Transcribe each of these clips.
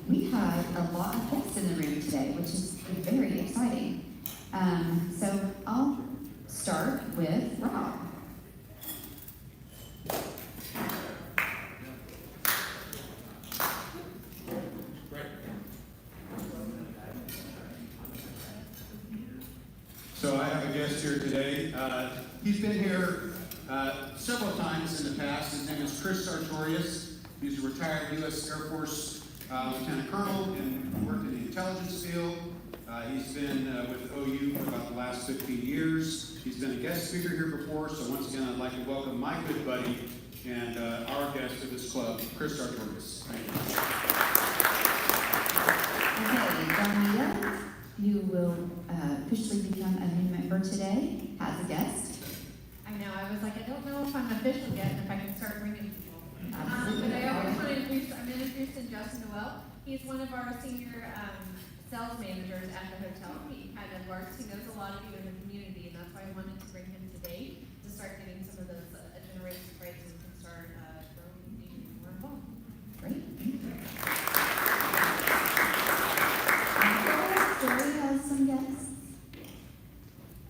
we have a lot of guests in the room today, which is very exciting. So I'll start with Rob. So I have a guest here today. He's been here several times in the past. His name is Chris Sartorius. He's a retired U.S. Air Force Lieutenant Colonel and worked in the intelligence field. He's been with OU for about the last 15 years. He's been a guest speaker here before, so once again, I'd like to welcome my good buddy and our guest of this club, Chris Sartorius. Thank you. Okay, Donita, you will officially become a new member today as a guest. I know, I was like, I don't know if I'm official yet and if I can start bringing people. Absolutely. But I always want to introduce, I'm going to introduce Justin Noel. He's one of our senior sales managers at the hotel. He kind of works, he knows a lot of you in the community, and that's why I wanted to bring him today to start getting some of those generation rates and we can start growing and being more involved. Great. Story has some guests.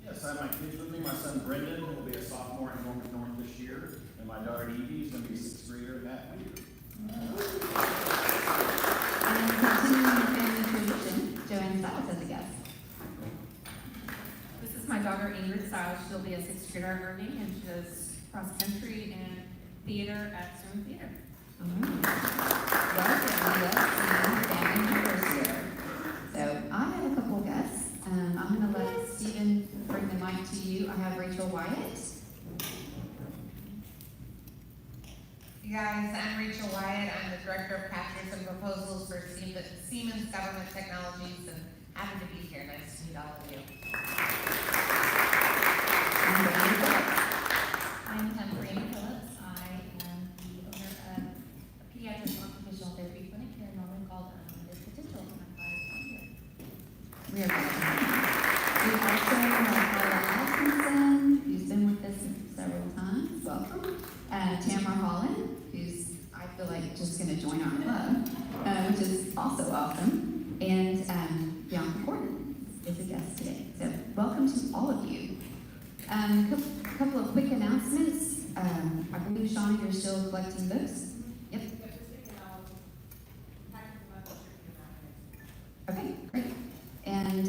Yes, I have my kids with me. My son Brendan will be a sophomore in Norman North this year, and my daughter Evie is going to be a sixth grader in that year. And continuing the family tradition, Joanne Stiles as a guest. This is my daughter Ingrid Stiles. She'll be a sixth grader learning, and she does cross country and theater at Stone Theater. Welcome, yes, and family members here. So I have a couple guests. I'm going to let Stephen bring the mic to you. I have Rachel Wyatt. Hey guys, I'm Rachel Wyatt. I'm the Director of Captures and Proposals for Siemens Government Technologies, and happy to be here. Nice to meet all of you. I'm Tamborina Phillips. I am the owner of a pediatric occupational therapy clinic here in Norman called There's Potential, and I'm glad to be here. We are welcome. We also have Paula Atkinson, who's been with us several times. Welcome. Tamara Holland, who's, I feel like, just going to join our club, which is also awesome. And Bianca Gordon is a guest today. So welcome to all of you. A couple of quick announcements. I believe, Shauna, you're still collecting books? Yep. Okay, great. And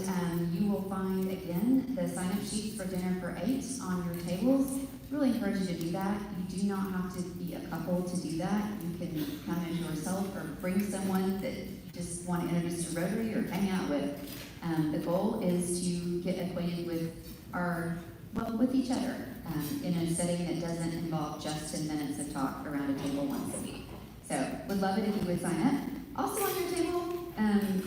you will find, again, the sign-up sheets for dinner for 8 on your tables. Really encourage you to do that. You do not have to be a couple to do that. You can come as yourself or bring someone that you just want to introduce to Rotary or hang out with. The goal is to get acquainted with with each other in a setting that doesn't involve just 10 minutes of talk around a table once a week. So, would love it if you would sign up. Also on your table,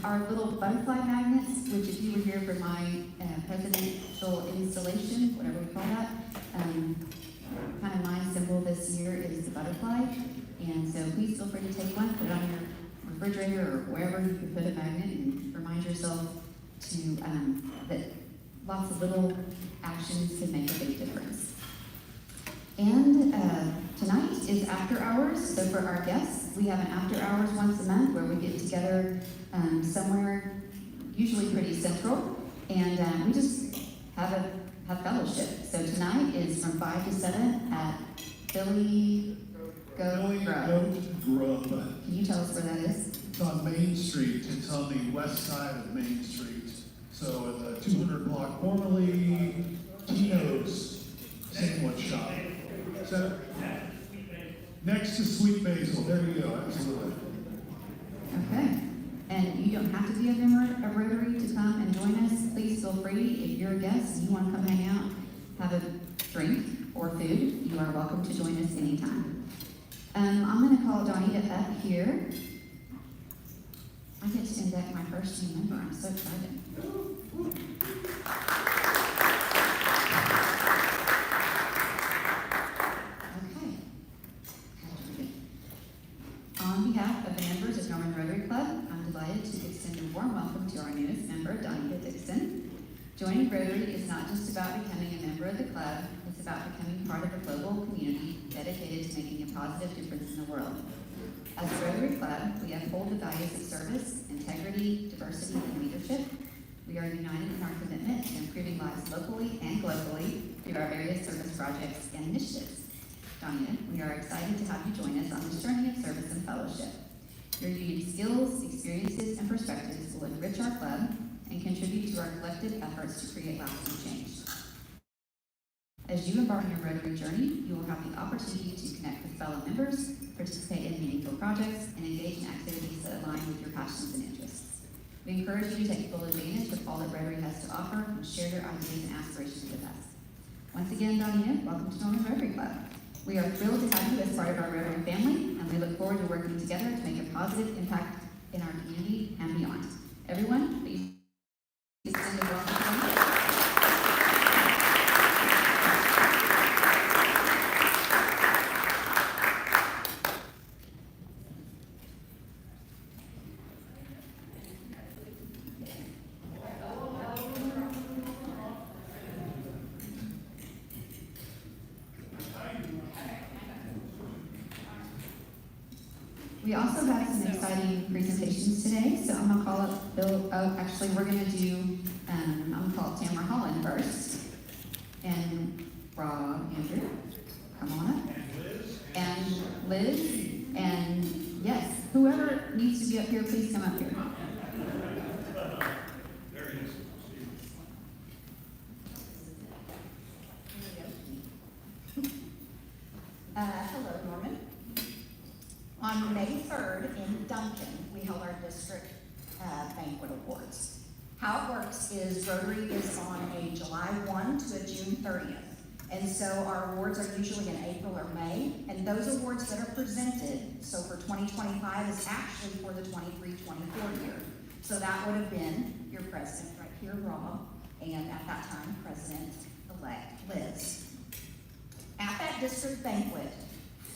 our little butterfly magnets, which if you were here for my presidential installation, whatever we call that, kind of my symbol this year is the butterfly. And so please feel free to take one, put it on your refrigerator or wherever you can put a magnet and remind yourself to that lots of little actions can make a big difference. And tonight is after hours, so for our guests, we have an after hours once a month where we get together somewhere, usually pretty central, and we just have fellowship. So tonight is from 5 to 7 at Philly Goat Grub. Can you tell us where that is? It's on Main Street. It's on the west side of Main Street. So in the 200 block, formerly Tino's sandwich shop. So, next to Sweet Basil. There you go. Absolutely. Okay. And you don't have to be a member of Rotary to come and join us. Please feel free. If you're a guest and you want to come hang out, have a drink or food, you are welcome to join us anytime. I'm going to call Donita up here. I get to induct my first new member. I'm so excited. Okay. On behalf of the members of Norman Rotary Club, I'm delighted to extend a warm welcome to our newest member, Donita Dixon. Joining Rotary is not just about becoming a member of the club, it's about becoming part of a global community dedicated to making a positive difference in the world. As a Rotary Club, we uphold the values of service, integrity, diversity, and leadership. We are united in our commitment to improving lives locally and globally through our various service projects and initiatives. Danya, we are excited to have you join us on this journey of service and fellowship. Your unique skills, experiences, and perspectives will enrich our club and contribute to our collective efforts to create lasting change. As you embark on your Rotary journey, you will have the opportunity to connect with fellow members, participate in meaningful projects, and engage in activities that align with your passions and interests. We encourage you to take full advantage of all that Rotary has to offer and share your ideas and aspirations with us. Once again, Danya, welcome to Norman Rotary Club. We are thrilled to have you as part of our Rotary family, and we look forward to working together to make a positive impact in our community and beyond. Everyone, please extend a welcome to Danya. We also have some exciting presentations today, so I'm gonna call up Bill. Oh, actually, we're gonna do. I'm gonna call up Tamara Holland first, and Rob, Andrew, come on up, and Liz, and yes, whoever needs to be up here, please come up here. There he is. Hello, Norman. On May 3rd in Duncan, we held our district banquet awards. How it works is Rotary is on a July 1 to a June 30th. And so our awards are usually in April or May. And those awards that are presented, so for 2025 is actually for the 23-24 year. So that would have been your president right here, Rob, and at that time, President-elect Liz. At that district banquet,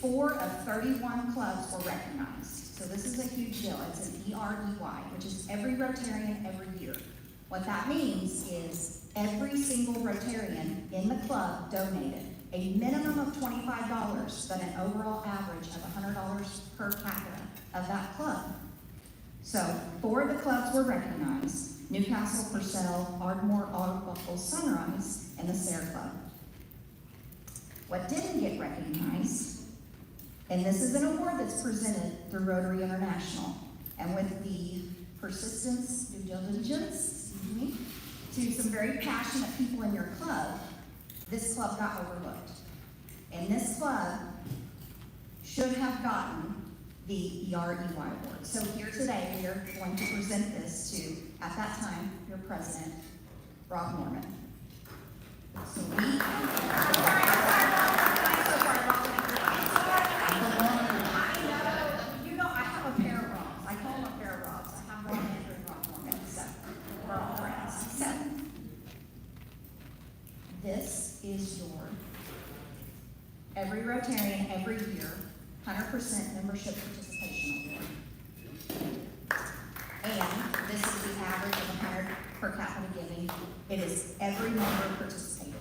4 of 31 clubs were recognized. So this is a huge deal. It's an EREY, which is every Rotarian every year. What that means is every single Rotarian in the club donated a minimum of $25, but an overall average of $100 per capita of that club. So 4 of the clubs were recognized: Newcastle, Purcell, Ardmore, Arbuckle, Sunrise, and the Sayre Club. What didn't get recognized, and this is an award that's presented through Rotary International, and with the persistence, due diligence, to some very passionate people in your club, this club got overlooked. And this club should have gotten the EREY award. So here today, we are going to present this to, at that time, your president, Rob Norman. So this is your every Rotarian every year 100% membership participation award. And this is the average of 100 per capita giving. It is every member participated in.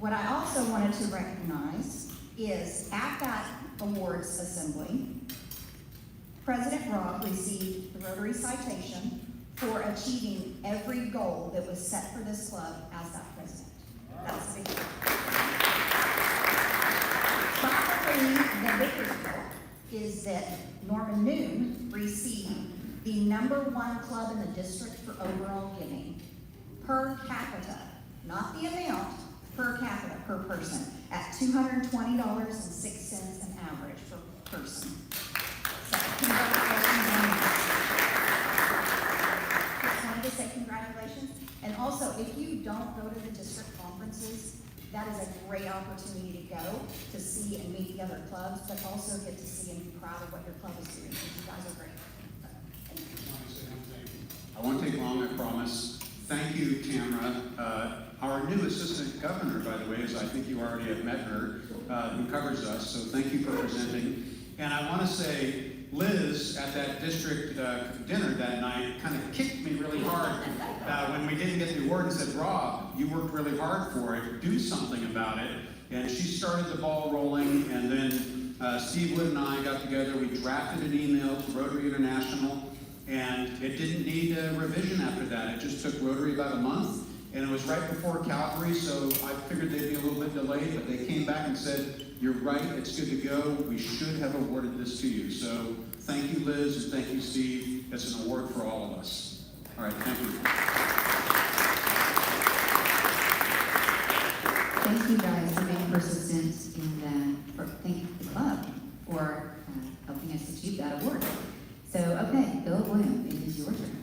What I also wanted to recognize is at that awards assembly, President Rob received the Rotary Citation for achieving every goal that was set for this club as that president. That's a big deal. Probably the bigger deal is that Norman Noon received the #1 club in the district for overall giving per capita, not the amount, per capita, per person, at $220.06 an average per person. So congratulations on that. Just wanted to say congratulations. And also, if you don't go to the district conferences, that is a great opportunity to go to see and meet the other clubs, but also get to see and be proud of what your club is doing, because you guys are great. Thank you. I won't take long, I promise. Thank you, Tamara. Our new assistant governor, by the way, is I think you already have met her, who covers us, so thank you for presenting. And I want to say, Liz at that district dinner that night kind of kicked me really hard when we didn't get the award and said, Rob, you worked really hard for it, do something about it. And she started the ball rolling, and then Steve Wood and I got together, we drafted an email to Rotary International, and it didn't need a revision after that. It just took Rotary about a month, and it was right before Calvary, so I figured they'd be a little bit delayed, but they came back and said, you're right, it's good to go. We should have awarded this to you. So thank you, Liz, and thank you, Steve. It's an award for all of us. All right, thank you. Thank you guys for being persistent and thank the club for helping us achieve that award. So, okay, Bill William, it is your turn.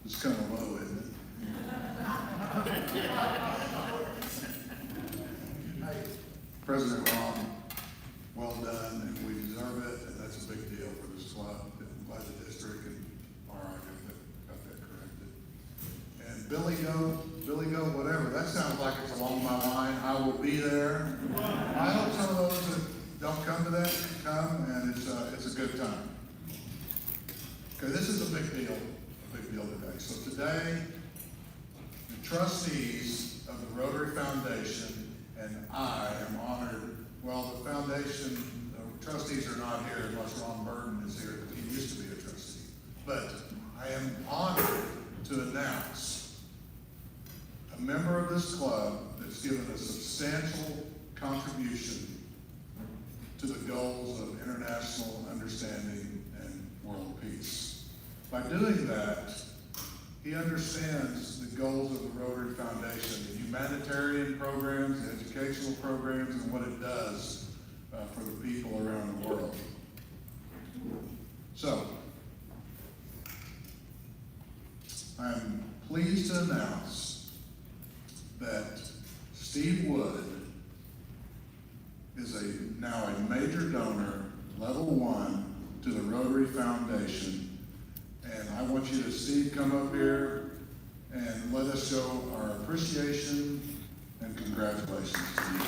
It's kind of low, isn't it? President Ron, well done, and we deserve it, and that's a big deal for this club, and by the district, and all right, got that corrected. And Billy Go, whatever, that sounds like it's along my line, I will be there. I hope some of those that don't come to that come, and it's a good time. Okay, this is a big deal today. So today, the trustees of the Rotary Foundation and I am honored. Well, the foundation, the trustees are not here unless Ron Burton is here, because he used to be a trustee. But I am honored to announce a member of this club that's given a substantial contribution to the goals of international understanding and world peace. By doing that, he understands the goals of the Rotary Foundation, the humanitarian programs, the educational programs, and what it does for the people around the world. So, I'm pleased to announce that Steve Wood is now a major donor, level 1, to the Rotary Foundation. And I want you to, Steve, come up here and let us show our appreciation and congratulations to you.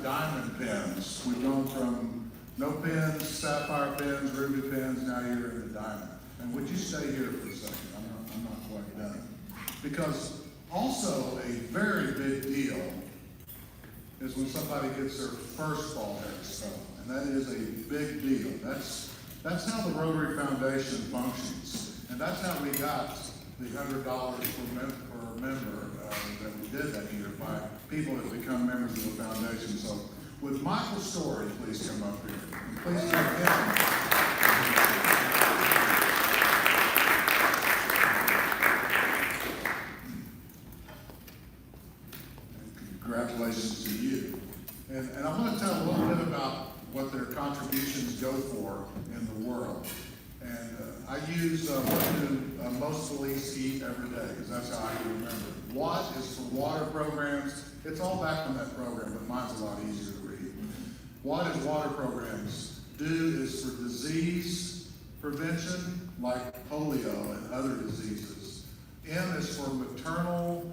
Diamond pins. We've gone from no pins, sapphire pins, ruby pins, now you're in the diamond. And would you stay here for a second? I'm not quite done. Because also a very big deal is when somebody gets their first ball hairstyle. And that is a big deal. That's how the Rotary Foundation functions. And that's how we got the $100 per member that we did that year by people that become members of the foundation. So would Michael Story please come up here? And please give him. And congratulations to you. And I want to tell a little bit about what their contributions go for in the world. And I use what do most police eat every day, because that's how I can remember. WAT is for water programs. It's all back on that program, but mine's a lot easier to read. WAT is water programs. DO is for disease prevention, like polio and other diseases. M is for maternal,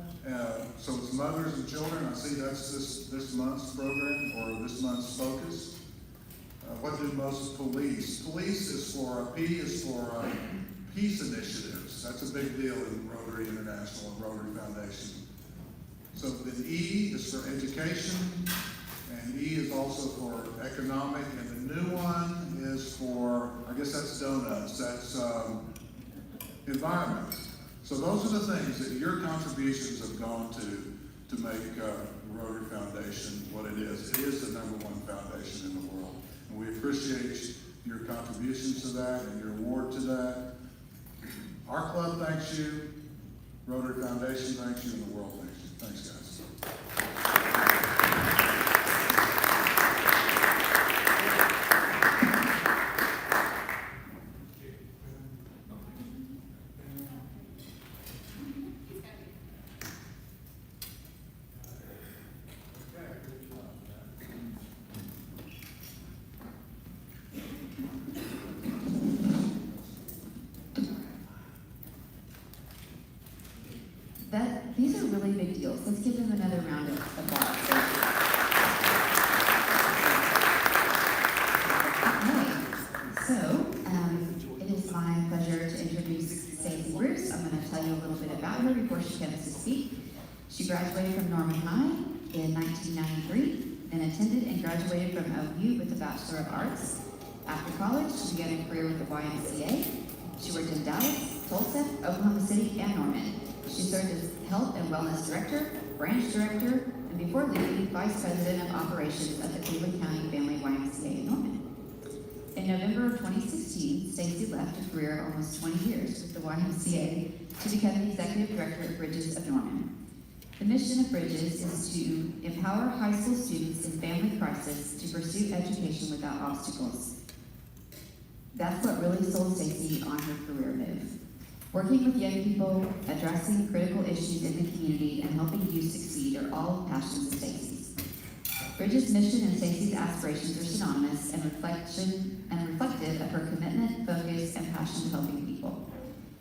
so it's mothers and children. I see that's this month's program, or this month's focus. What do most police? Police is for, P is for peace initiatives. That's a big deal in Rotary International and Rotary Foundation. So then E is for education, and E is also for economic, and the new one is for, I guess that's donuts, that's environment. So those are the things that your contributions have gone to make the Rotary Foundation what it is. It is the #1 foundation in the world. And we appreciate your contributions to that and your award to that. Our club thanks you, Rotary Foundation thanks you, and the world thanks you. Thanks, guys. these are really big deals. Let's give them another round of applause. Okay, so it is my pleasure to introduce Stacy Bruce. I'm going to tell you a little bit about her before she comes to speak. She graduated from Norman High in 1993, then attended and graduated from OU with a Bachelor of Arts. After college, she began a career with the YMCA. She worked in Dallas, Tulsa, Oklahoma City, and Norman. She served as Health and Wellness Director, Branch Director, and before leaving, Vice President of Operations at the Cleveland County Family YMCA in Norman. In November of 2016, Stacy left a career of almost 20 years with the YMCA to become the Executive Director of Bridges of Norman. The mission of Bridges is to empower high school students in family crisis to pursue education without obstacles. That's what really sold Stacy on her career move. Working with young people, addressing critical issues in the community, and helping youth succeed are all passions of Stacy's. Bridges' mission and Stacy's aspirations are synonymous and reflective of her commitment, focus, and passion to helping people.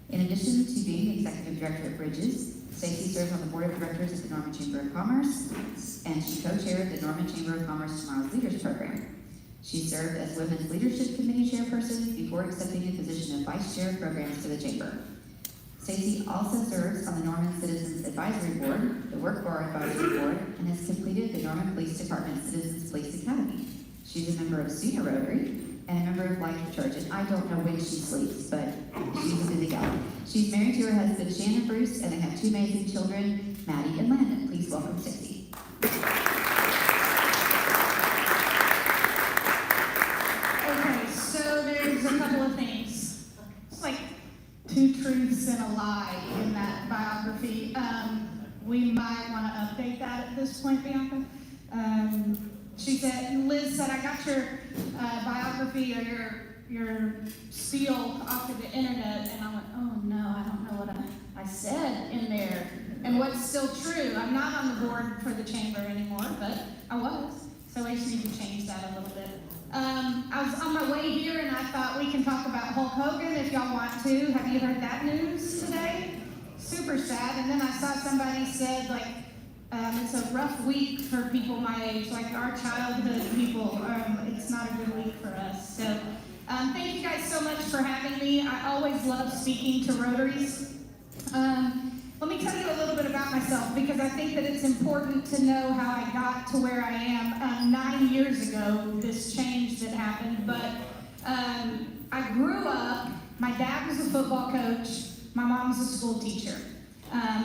In addition to being the Executive Director at Bridges, Stacy serves on the Board of Directors at the Norman Chamber of Commerce, and she co-chaired the Norman Chamber of Commerce Tomorrow's Leaders Program. She served as Women's Leadership Committee Chairperson before accepting the position of Vice Chair of Programs for the Chamber. Stacy also serves on the Norman Citizens Advisory Board, the Work Bar Advisory Board, and has completed the Norman Police Department Citizens Police Academy. She's a member of Senior Rotary and a member of Life Church, and I don't know when she sleeps, but she's a busy gal. She's married to her husband, Shannon Bruce, and they have two amazing children, Maddie and Landon. Please welcome Stacy. Okay, so there's a couple of things. It's like 2 truths and a lie in that biography. We might want to update that at this point, Bianca. Liz said, I got your biography or your spiel off of the internet, and I went, oh no, I don't know what I said in there. And what's still true, I'm not on the board for the chamber anymore, but I was. So I just need to change that a little bit. I was on my way here and I thought we can talk about Hulk Hogan if y'all want to. Have you heard that news today? Super sad. And then I saw somebody said, like, it's a rough week for people my age, like our childhood people. It's not a good week for us. So thank you guys so much for having me. I always love speaking to Rotaries. Let me tell you a little bit about myself because I think that it's important to know how I got to where I am. 9 years ago, this change that happened, but I grew up, my dad was a football coach, my mom was a school teacher.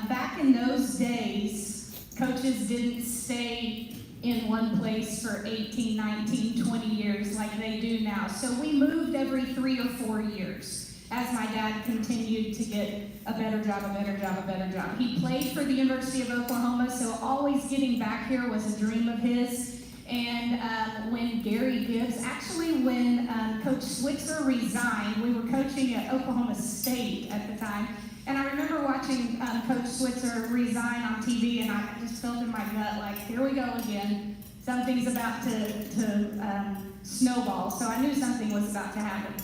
Back in those days, coaches didn't stay in one place for 18, 19, 20 years like they do now. So we moved every 3 or 4 years as my dad continued to get a better job, a better job, a better job. He played for the University of Oklahoma, so always getting back here was a dream of his. And when Gary Gibbs, actually when Coach Switzer resigned, we were coaching at Oklahoma State at the time, and I remember watching Coach Switzer resign on TV, and I just felt in my gut like, here we go again. Something's about to snowball, so I knew something was about to happen.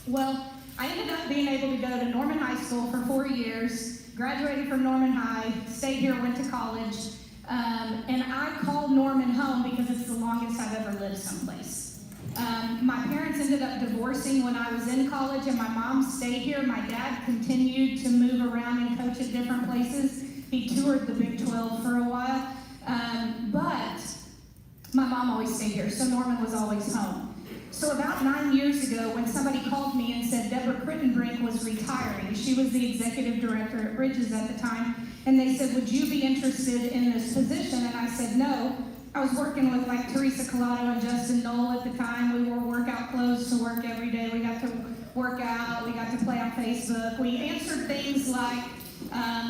Well, I ended up being able to go to Norman High School for 4 years, graduated from Norman High, stayed here, went to college, and I called Norman home because it's the longest I've ever lived someplace. My parents ended up divorcing when I was in college, and my mom stayed here. My dad continued to move around and coach at different places. He toured the Big 12 for a while, but my mom always stayed here, so Norman was always home. So about 9 years ago, when somebody called me and said Deborah Crittenbrink was retiring, she was the executive director at Bridges at the time, and they said, would you be interested in this position? And I said no. I was working with like Teresa Collado and Justin Knoll at the time. We wore workout clothes to work every day. We got to work out. We got to play on Facebook. We answered things like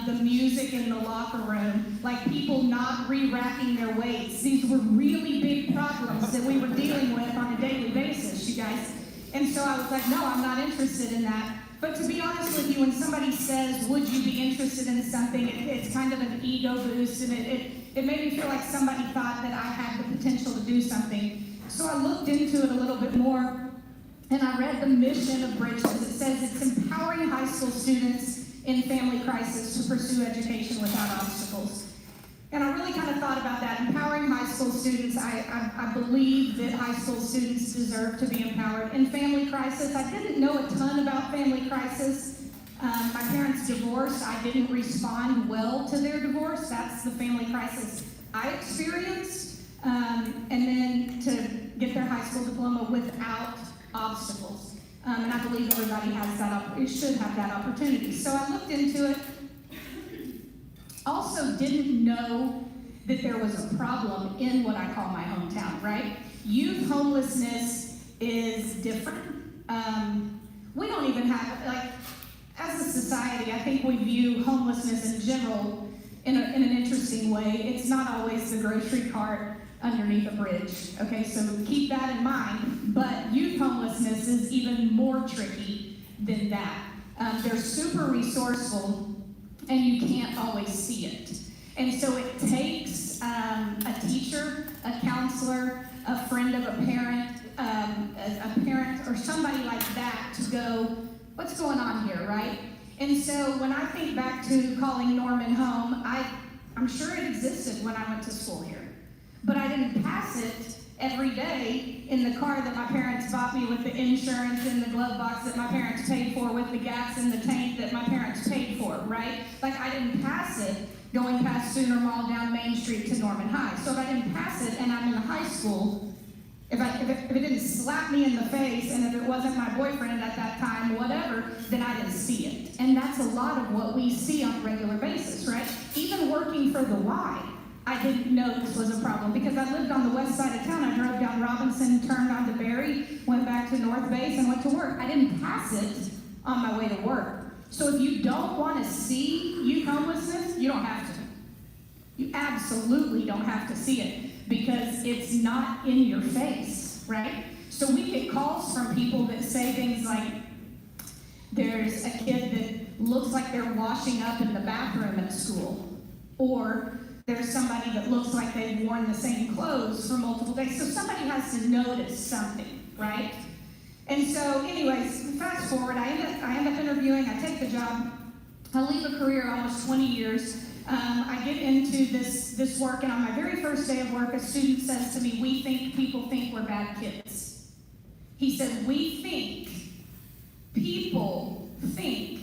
the music in the locker room, like people not re-racking their weights. These were really big problems that we were dealing with on a daily basis, you guys. And so I was like, no, I'm not interested in that. But to be honest with you, when somebody says, would you be interested in something, it's kind of an ego boost, and it made me feel like somebody thought that I had the potential to do something. So I looked into it a little bit more, and I read the mission of Bridges. It says it's empowering high school students in family crisis to pursue education without obstacles. And I really kind of thought about that, empowering high school students. I believe that high school students deserve to be empowered. In family crisis, I didn't know a ton about family crisis. My parents divorced. I didn't respond well to their divorce. That's the family crisis I experienced. And then to get their high school diploma without obstacles. And I believe everybody has that, should have that opportunity. So I looked into it. Also didn't know that there was a problem in what I call my hometown, right? Youth homelessness is different. We don't even have, like, as a society, I think we view homelessness in general in an interesting way. It's not always the grocery cart underneath a bridge, okay? So keep that in mind. But youth homelessness is even more tricky than that. They're super resourceful, and you can't always see it. And so it takes a teacher, a counselor, a friend of a parent or somebody like that to go, what's going on here, right? And so when I think back to calling Norman home, I'm sure it existed when I went to school here. But I didn't pass it every day in the car that my parents bought me, with the insurance in the glove box that my parents paid for, with the gas in the tank that my parents paid for, right? Like, I didn't pass it going past Sooner Mall down Main Street to Norman High. So if I didn't pass it and I'm in high school, if it didn't slap me in the face, and if it wasn't my boyfriend at that time, whatever, then I didn't see it. And that's a lot of what we see on a regular basis, right? Even working for the Y, I didn't know this was a problem because I lived on the west side of town. I drove down Robinson, turned onto Berry, went back to North Base, and went to work. I didn't pass it on my way to work. So if you don't want to see youth homelessness, you don't have to. You absolutely don't have to see it because it's not in your face, right? So we get calls from people that say things like, there's a kid that looks like they're washing up in the bathroom at school, or there's somebody that looks like they've worn the same clothes for multiple days. So somebody has to notice something, right? And so anyways, fast forward, I end up interviewing, I take the job, I leave a career almost 20 years. I get into this work, and on my very first day of work, a student says to me, people think we're bad kids. He said, people think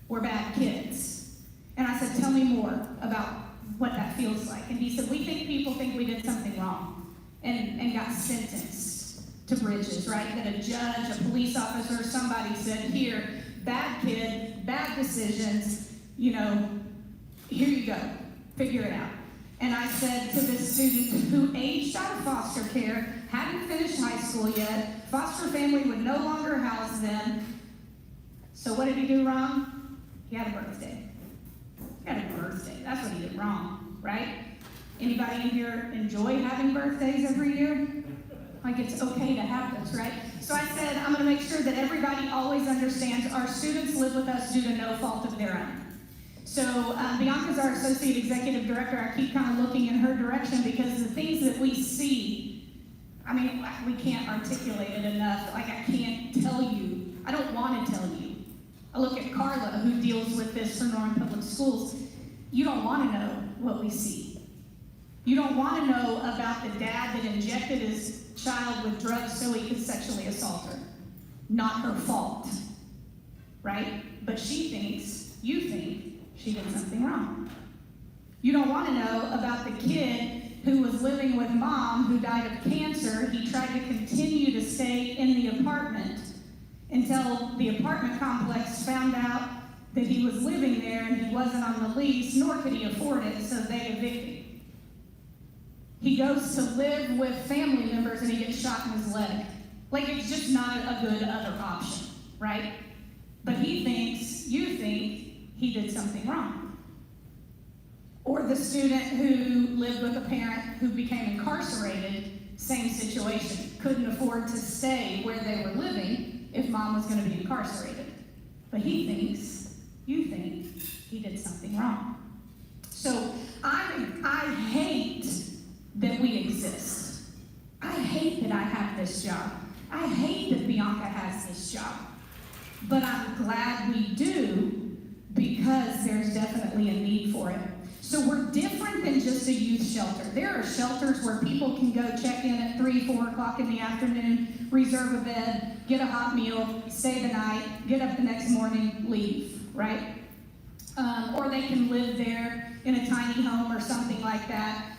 we're bad kids. And I said, tell me more about what that feels like. And he said, people think we did something wrong and got sentenced to bridges, right? That a judge, a police officer, somebody said, here, bad kid, bad decisions, here you go, figure it out. And I said to this student who aged out of foster care, hadn't finished high school yet, foster family would no longer house them. So what did he do wrong? He had a birthday. That's what he did wrong, right? Anybody in here enjoy having birthdays every year? Like, it's okay to have those, right? So I said, I'm going to make sure that everybody always understands our students live with us due to no fault of their own. So Bianca's our associate executive director. I keep kind of looking in her direction because the things that we see, we can't articulate it enough. Like, I can't tell you. I don't want to tell you. I look at Carla, who deals with this for Norman Public Schools. You don't want to know what we see. You don't want to know about the dad that injected his child with drugs so he could sexually assault her. Not her fault, right? But you think she did something wrong. You don't want to know about the kid who was living with mom who died of cancer. He tried to continue to stay in the apartment until the apartment complex found out that he was living there and he wasn't on the lease, nor could he afford it, so they evicted him. He goes to live with family members and he gets shot in his leg. Like, it's just not a good other option, right? But you think he did something wrong. Or the student who lived with a parent who became incarcerated, same situation. Couldn't afford to stay where they were living if mom was going to be incarcerated. But you think he did something wrong. So I hate that we exist. I hate that I have this job. I hate that Bianca has this job. But I'm glad we do, because there's definitely a need for it. So we're different than just a youth shelter. There are shelters where people can go check in at 3, 4 o'clock in the afternoon, reserve a bed, get a hot meal, stay the night, get up the next morning, leave, right? Or they can live there in a tiny home or something like that.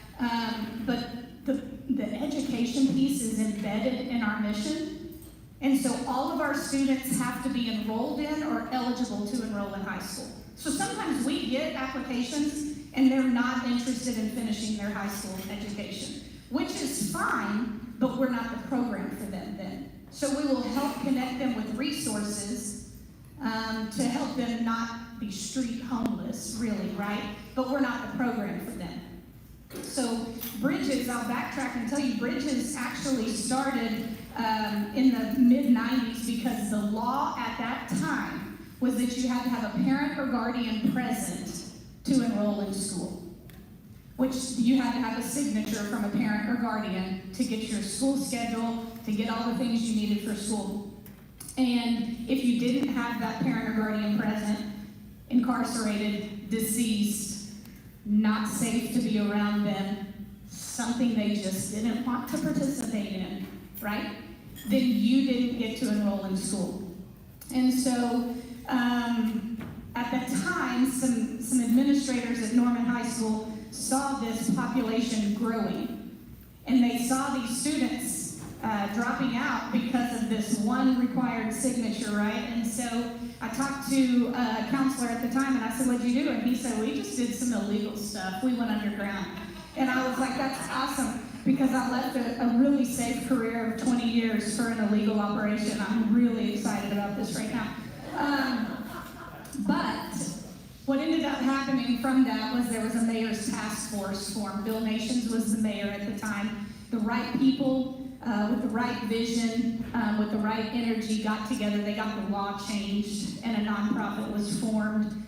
But the education piece is embedded in our mission. And so all of our students have to be enrolled in or eligible to enroll in high school. So sometimes we get applications and they're not interested in finishing their high school education, which is fine, but we're not the program for them then. So we will help connect them with resources to help them not be street homeless, really, right? But we're not the program for them. So Bridges, I'll backtrack and tell you, Bridges actually started in the mid-90s because the law at that time was that you had to have a parent or guardian present to enroll in school, which you had to have a signature from a parent or guardian to get your school schedule, to get all the things you needed for school. And if you didn't have that parent or guardian present, incarcerated, deceased, not safe to be around them, something they just didn't want to participate in, right? Then you didn't get to enroll in school. And so, at the time, some administrators at Norman High School saw this population growing, and they saw these students dropping out because of this one required signature, right? And so I talked to a counselor at the time, and I said, "What'd you do?" And he said, "We just did some illegal stuff. We went underground." And I was like, "That's awesome," because I left a really safe career of 20 years for an illegal operation. I'm really excited about this right now. But what ended up happening from that was there was a mayor's task force formed. Bill Nations was the mayor at the time. The right people with the right vision, with the right energy got together. They got the law changed, and a nonprofit was formed.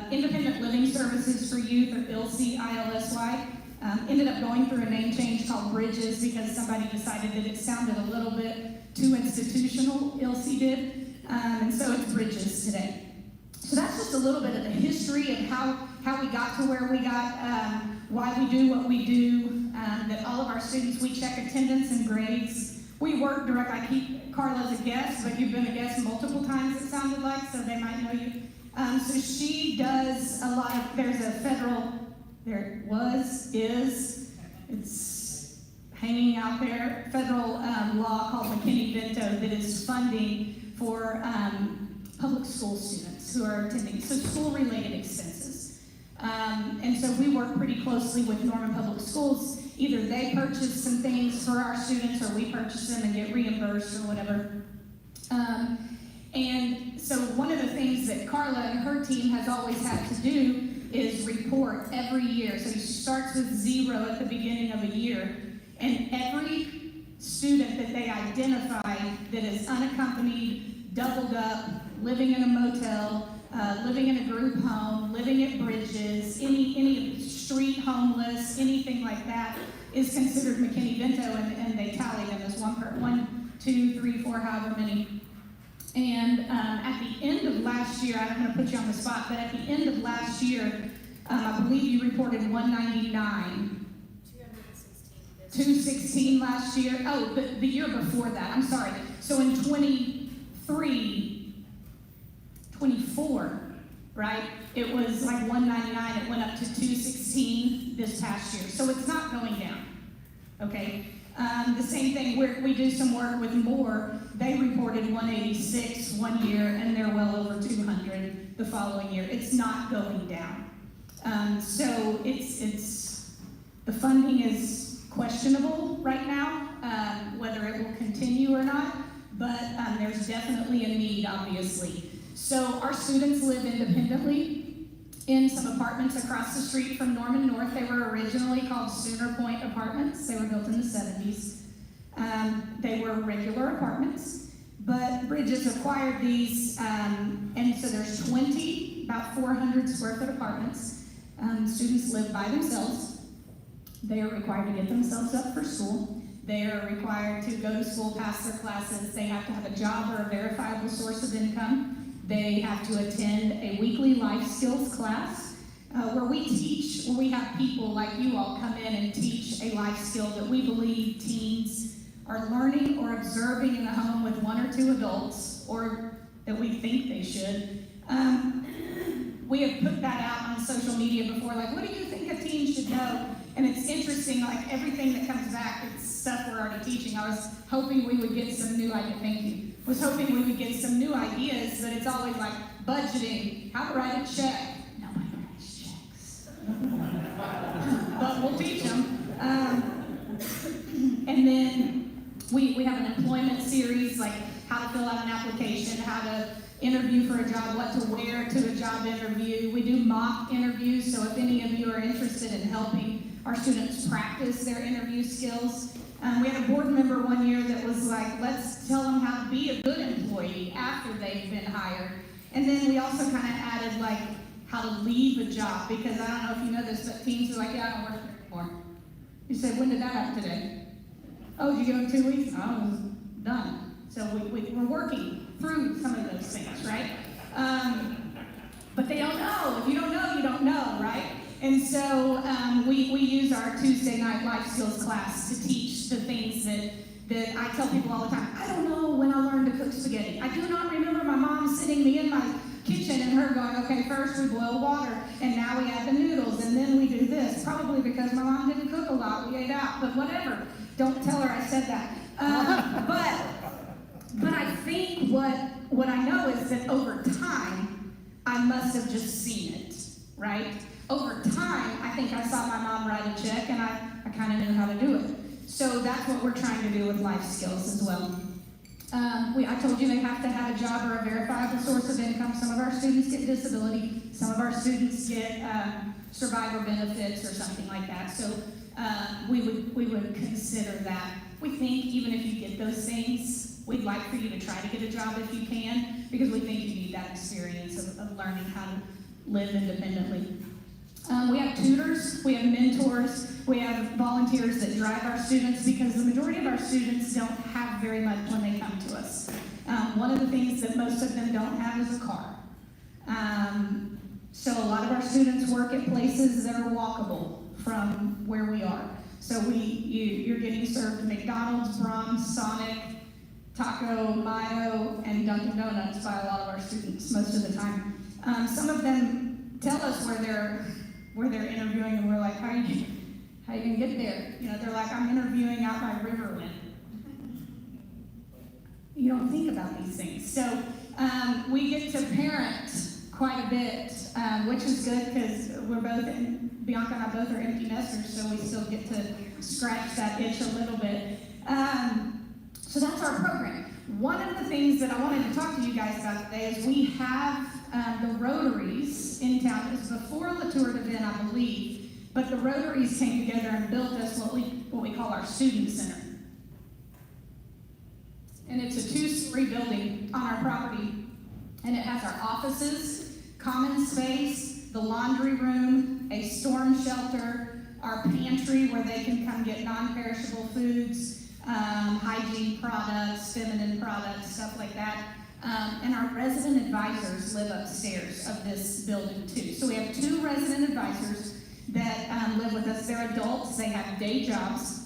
Independent Living Services for Youth, or ILSY, ILSY, ended up going through a name change called Bridges because somebody decided that it sounded a little bit too institutional, ILSY did, and so it's Bridges today. So that's just a little bit of the history of how we got to where we got, why we do what we do, that all of our students, we check attendance and grades. We work direct. I keep Carla as a guest, but you've been a guest multiple times, it sounded like, so they might know you. So she does a lot of, there's a federal, it's hanging out there, federal law called McKinney-Vento that is funding for public school students who are attending, so school-related expenses. And so we work pretty closely with Norman Public Schools. Either they purchase some things for our students or we purchase them and get reimbursed or whatever. And so one of the things that Carla and her team has always had to do is report every year. So she starts with 0 at the beginning of a year, and every student that they identify that is unaccompanied, doubled up, living in a motel, living in a group home, living at Bridges, any street homeless, anything like that is considered McKinney-Vento, and they tally them as 1, 2, 3, 4, however many. And at the end of last year, I'm going to put you on the spot, but at the end of last year, I believe you reported 199. 216 last year. Oh, the year before that, I'm sorry. So in 24, right? It was like 199, it went up to 216 this past year. So it's not going down, okay? The same thing, we do some work with Moore. They reported 186 one year, and they're well over 200 the following year. It's not going down. So it's the funding is questionable right now, whether it will continue or not, but there's definitely a need, obviously. So our students live independently in some apartments across the street from Norman North. They were originally called Sooner Point Apartments. They were built in the 70s. They were regular apartments, but Bridges acquired these, and so there's 20, about 400 square foot apartments. Students live by themselves. They are required to get themselves up for school. They are required to go to school, pass their classes. They have to have a job or a verifiable source of income. They have to attend a weekly life skills class where we have people like you all come in and teach a life skill that we believe teens are learning or observing in the home with one or two adults, or that we think they should. We have put that out on social media before, like, what do you think a teen should know? And it's interesting, like everything that comes back, it's stuff we're already teaching. I was hoping we would get some new ideas, thank you. Was hoping we would get some new ideas, but it's always like budgeting, how to write a check. Nobody writes checks. But we'll teach them. And then we have an employment series, like how to fill out an application, how to interview for a job, what to wear to a job interview. We do mock interviews, so if any of you are interested in helping our students practice their interview skills. We had a board member one year that was like, let's tell them how to be a good employee after they've been hired. And then we also kind of added like how to leave a job, because I don't know if you know this, but teens are like, yeah, I don't work there anymore. You said, when did that happen today? Oh, did you give them 2 weeks? I was done. So we're working through some of those things, right? But they don't know. If you don't know, you don't know, right? And so we use our Tuesday night life skills class to teach the things that I tell people all the time. I don't know when I learned to cook spaghetti. I do not remember my mom sitting me in my kitchen and her going, okay, first we boil water, and now we add the noodles, and then we do this. Probably because my mom didn't cook a lot, we ate out, but whatever. Don't tell her I said that. But I think what I know is that over time, I must have just seen it, right? Over time, I think I saw my mom write a check, and I kind of knew how to do it. So that's what we're trying to do with life skills as well. I told you they have to have a job or a verifiable source of income. Some of our students get disability. Some of our students get survivor benefits or something like that. So we would consider that. We think even if you get those things, we'd like for you to try to get a job if you can, because we think you need that experience of learning how to live independently. We have tutors, we have mentors, we have volunteers that drive our students, because the majority of our students don't have very much when they come to us. One of the things that most of them don't have is a car. So a lot of our students work at places that are walkable from where we are. So you're getting served McDonald's, Brahms, Sonic, Taco, Mayo, and Dunkin' Donuts by a lot of our students most of the time. Some of them tell us where they're interviewing, and we're like, how are you gonna get there? You know, they're like, I'm interviewing out by Riverwind. You don't think about these things. So we get to parent quite a bit, which is good, because Bianca and I both are empty nesters, so we still get to scratch that itch a little bit. So that's our program. One of the things that I wanted to talk to you guys about today is we have the Rotaries in town. It was before the Tour de Vin, I believe, but the Rotaries came together and built us what we call our student center. And it's a 2-story building on our property, and it has our offices, common space, the laundry room, a storm shelter, our pantry where they can come get non-perishable foods, hygiene products, feminine products, stuff like that. And our resident advisors live upstairs of this building too. So we have 2 resident advisors that live with us. They're adults, they have day jobs,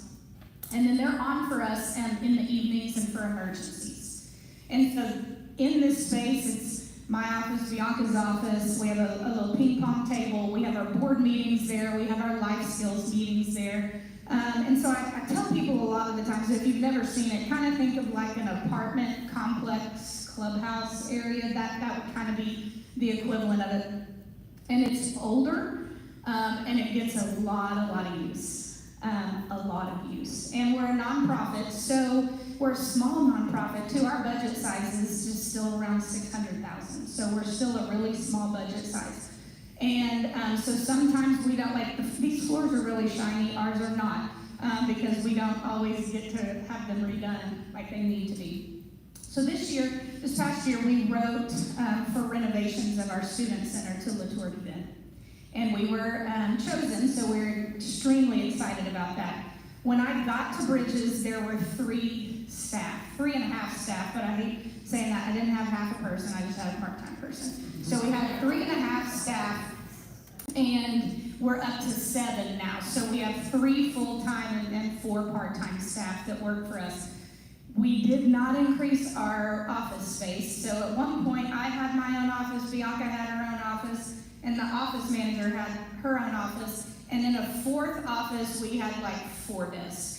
and then they're on for us in the evenings and for emergencies. And so in this space, it's my office, Bianca's office, we have a little ping pong table, we have our board meetings there, we have our life skills meetings there. And so I tell people a lot of the times, if you've never seen it, kind of think of like an apartment complex clubhouse area. That would kind of be the equivalent of it. And it's older, and it gets a lot of use. And we're a nonprofit, so we're a small nonprofit too. Our budget size is just still around $600,000, so we're still a really small budget size. And so sometimes we don't these floors are really shiny, ours are not, because we don't always get to have them redone like they need to be. So this past year, we wrote for renovations of our student center to the Tour de Vin. And we were chosen, so we're extremely excited about that. When I got to Bridges, there were 3.5 staff, but I hate saying that. I didn't have half a person, I just had a part-time person. So we had 3.5 staff, and we're up to 7 now. So we have 3 full-time and 4 part-time staff that work for us. We did not increase our office space. So at one point, I had my own office, Bianca had her own office, and the office manager had her own office. And in a 4th office, we had like 4 desks.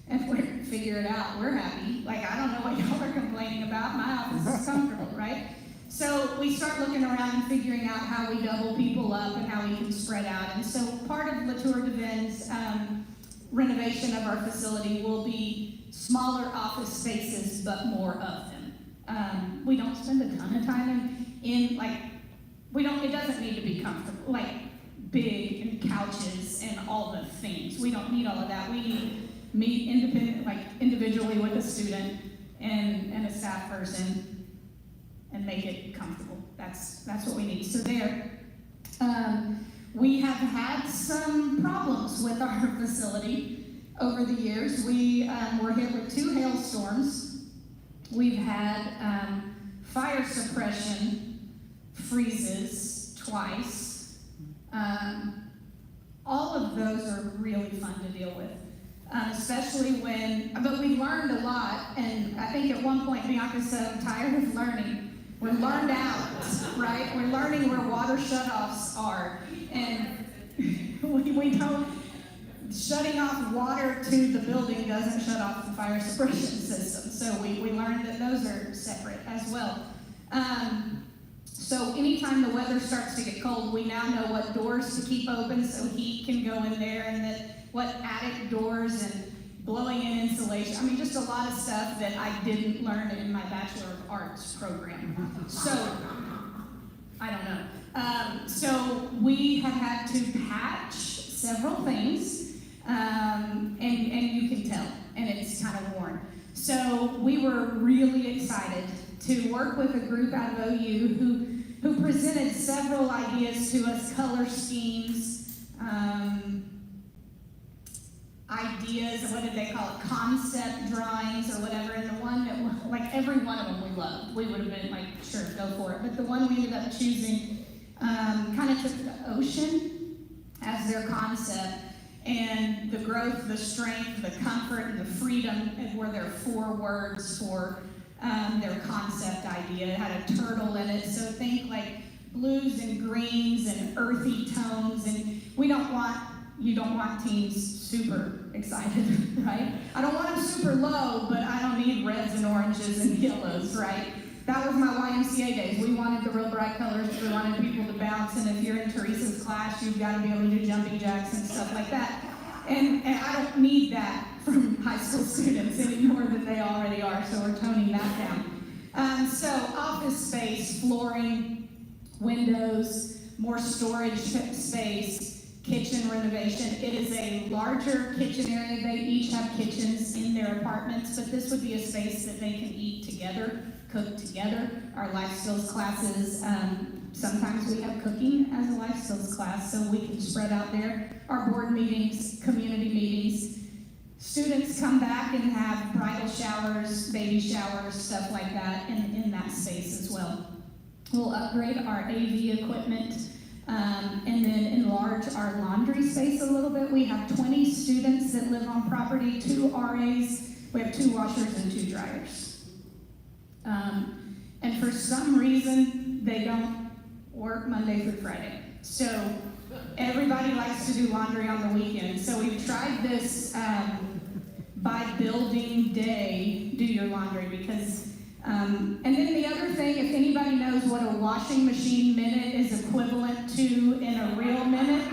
And we figure it out, we're happy. Like, I don't know what y'all are complaining about. My office is comfortable, right? So we start looking around and figuring out how we double people up and how we can spread out. And so part of the Tour de Vin's renovation of our facility will be smaller office spaces, but more of them. We don't spend a ton of time in like, it doesn't need to be comfortable, like big and couches and all the things. We don't need all of that. We need meet independent, like individually with a student and a staff person and make it comfortable. That's what we need. So there, we have had some problems with our facility over the years. We were hit with 2 hailstorms. We've had fire suppression freezes twice. All of those are really fun to deal with. Especially but we learned a lot, and I think at one point Bianca said, I'm tired of learning. We're learned out, right? We're learning where water shutoffs are, and we don't, shutting off water to the building doesn't shut off the fire suppression system, so we learned that those are separate as well. So anytime the weather starts to get cold, we now know what doors to keep open so heat can go in there, and what attic doors and blowing in insulation. I mean, just a lot of stuff that I didn't learn in my Bachelor of Arts program. So, I don't know. So we have had to patch several things, and you can tell, and it's kind of worn. So we were really excited to work with a group out of OU who presented several ideas to us, color schemes, ideas, what did they call it, concept drawings or whatever, and the one that, like every one of them we loved. We would have been like, sure, go for it. But the one we ended up choosing kind of took the ocean as their concept, and the growth, the strength, the comfort, and the freedom were their 4 words for their concept idea. It had a turtle in it, so think like blues and greens and earthy tones, and you don't want teens super excited, right? I don't want them super low, but I don't need reds and oranges and yellows, right? That was my YMCA days. We wanted the real bright colors. We wanted people to bounce, and if you're in Teresa's class, you've got to be able to do jumping jacks and stuff like that. And I don't need that from high school students any more than they already are, so we're toning that down. So office space, flooring, windows, more storage space, kitchen renovation. It is a larger kitchen area. They each have kitchens in their apartments, but this would be a space that they can eat together, cook together. Our life skills classes, sometimes we have cooking as a life skills class, so we can spread out there. Our board meetings, community meetings. Students come back and have bridal showers, baby showers, stuff like that in that space as well. We'll upgrade our AV equipment, and then enlarge our laundry space a little bit. We have 20 students that live on property, 2 RAs, we have 2 washers and 2 dryers. And for some reason, they don't work Monday through Friday. So everybody likes to do laundry on the weekend. So we've tried this by building day, do your laundry, because and then the other thing, if anybody knows what a washing machine minute is equivalent to in a real minute,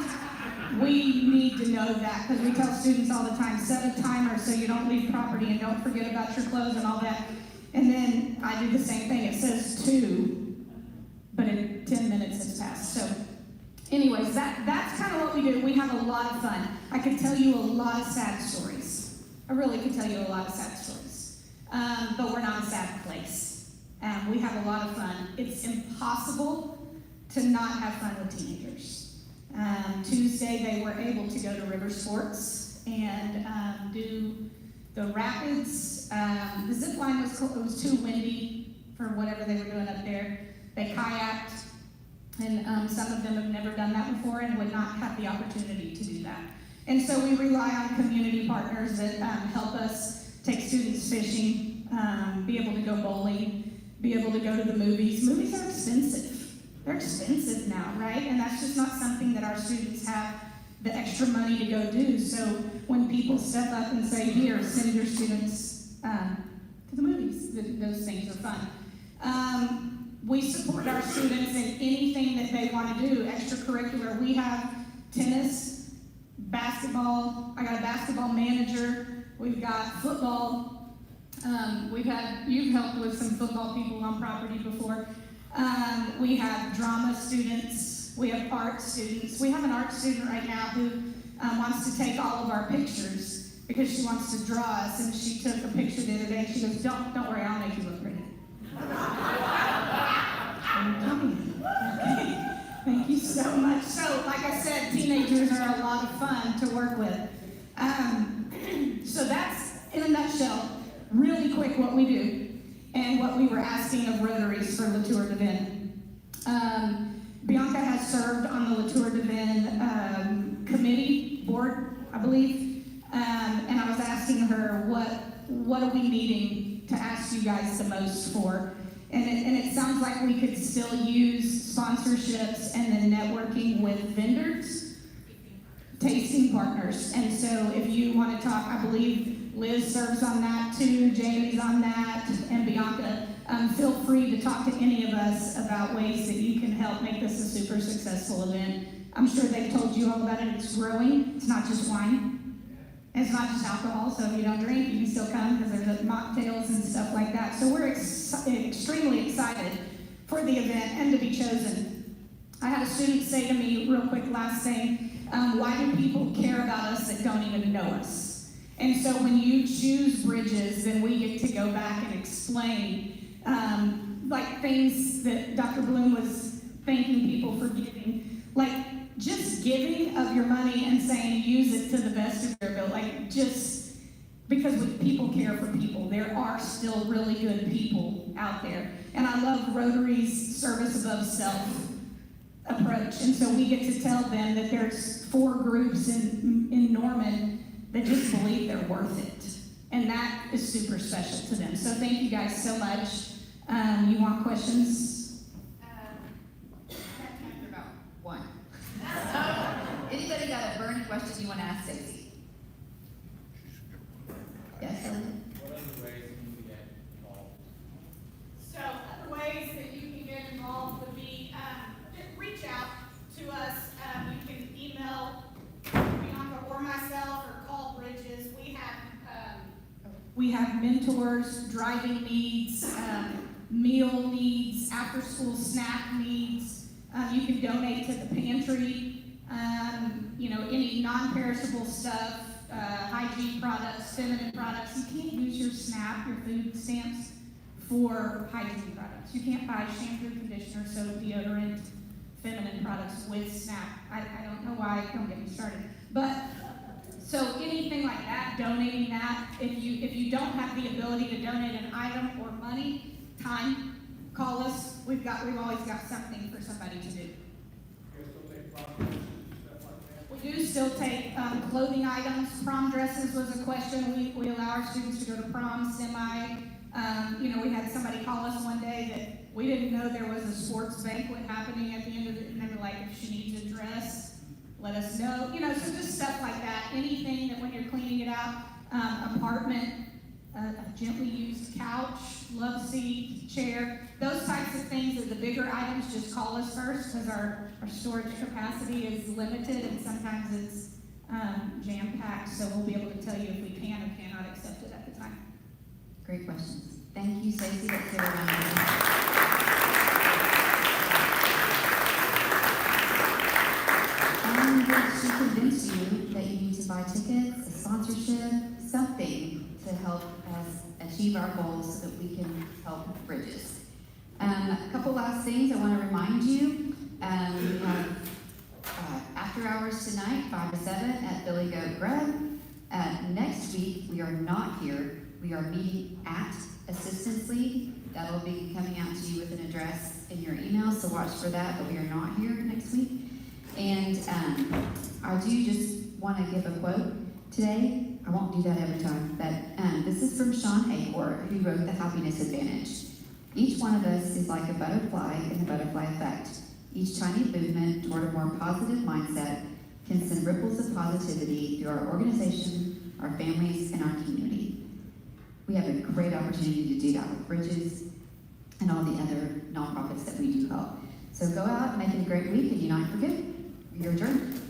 we need to know that, because we tell students all the time, set a timer so you don't leave property and don't forget about your clothes and all that. And then I do the same thing. It says 2, but 10 minutes has passed. So anyways, that's kind of what we do. We have a lot of fun. I could tell you a lot of sad stories. I really could tell you a lot of sad stories. But we're not a sad place. We have a lot of fun. It's impossible to not have fun with teenagers. Tuesday, they were able to go to River Sports and do the rapids. The zip line was too windy for whatever they were doing up there. They kayaked, and some of them have never done that before and would not have the opportunity to do that. And so we rely on community partners that help us take students fishing, be able to go bowling, be able to go to the movies. Movies are expensive. They're expensive now, right? And that's just not something that our students have the extra money to go do. So when people step up and say, here, send your students to the movies, those things are fun. We support our students in anything that they want to do, extracurricular. We have tennis, basketball. I got a basketball manager. We've got football. You've helped with some football people on property before. We have drama students. We have art students. We have an art student right now who wants to take all of our pictures because she wants to draw us, and she took a picture the other day, and she goes, don't worry, I'll make you look pretty. Okay. Thank you so much. So, like I said, teenagers are a lot of fun to work with. So that's, in a nutshell, really quick what we do and what we were asking of Rotaries for the Tour de Vin. Bianca has served on the Tour de Vin committee board, I believe, and I was asking her what are we needing to ask you guys the most for, and it sounds like we could still use sponsorships and then networking with vendors, tasting partners. And so if you want to talk, I believe Liz serves on that too, Jamie's on that, and Bianca. Feel free to talk to any of us about ways that you can help make this a super successful event. I'm sure they've told you all about it. It's growing. It's not just wine. It's not just alcohol, so if you don't drink, you can still come because there's mocktails and stuff like that. So we're extremely excited for the event and to be chosen. I had a student say to me real quick last thing, why do people care about us that don't even know us? And so when you choose Bridges, then we get to go back and explain like things that Dr. Bloom was thanking people for giving, like just giving of your money and saying use it to the best of your ability, like just because people care for people. There are still really good people out there. And I love Rotary's service above self approach. And so we get to tell them that there's 4 groups in Norman that just believe they're worth it. And that is super special to them. So thank you guys so much. You want questions? I have time for about one. Anybody got a burning question you want to ask Stacy? Yes, Ellen? What other ways can you get involved? So other ways that you can get involved would be, reach out to us. You can email Bianca or myself or call Bridges. We have mentors, driving needs, meal needs, after-school snack needs. You can donate to the pantry. Any non-perishable stuff, hygiene products, feminine products. You can't use your SNAP, your food stamps, for hygiene products. You can't buy shampoo, conditioner, soap, deodorant, feminine products with SNAP. I don't know why, don't get me started. But, so anything like that, donating that, if you don't have the ability to donate an item or money, time, call us. We've always got something for somebody to do. We do still take clothing items. Prom dresses was a question. We allow our students to go to prom semi. We had somebody call us one day that we didn't know there was a sports banquet happening at the end of it, and they were like, if she needs a dress, let us know. So just stuff like that. Anything that when you're cleaning it out, apartment, a gently used couch, love seat, chair, those types of things are the bigger items. Just call us first because our storage capacity is limited and sometimes it's jam-packed, so we'll be able to tell you if we can or cannot accept it at the time. Great questions. Thank you, Stacy. Let's give her a round of applause. I'm going to convince you that you need to buy tickets, a sponsorship, something to help us achieve our goals so that we can help Bridges. A couple last things I want to remind you. We have after hours tonight, 5 to 7 at Billy Goat Grub. Next week, we are not here. We are meeting at Assistance League. That'll be coming out to you with an address in your email, so watch for that, but we are not here next week. And I do just want to give a quote today. I won't do that every time, but this is from Sean Acor, who wrote The Happiness Advantage. Each one of us is like a butterfly in the butterfly effect. Each tiny movement toward a more positive mindset can send ripples of positivity through our organization, our families, and our community. We have a great opportunity to do that with Bridges and all the other nonprofits that we do help. So go out, make it a great week, and unite for good. You're adjourned.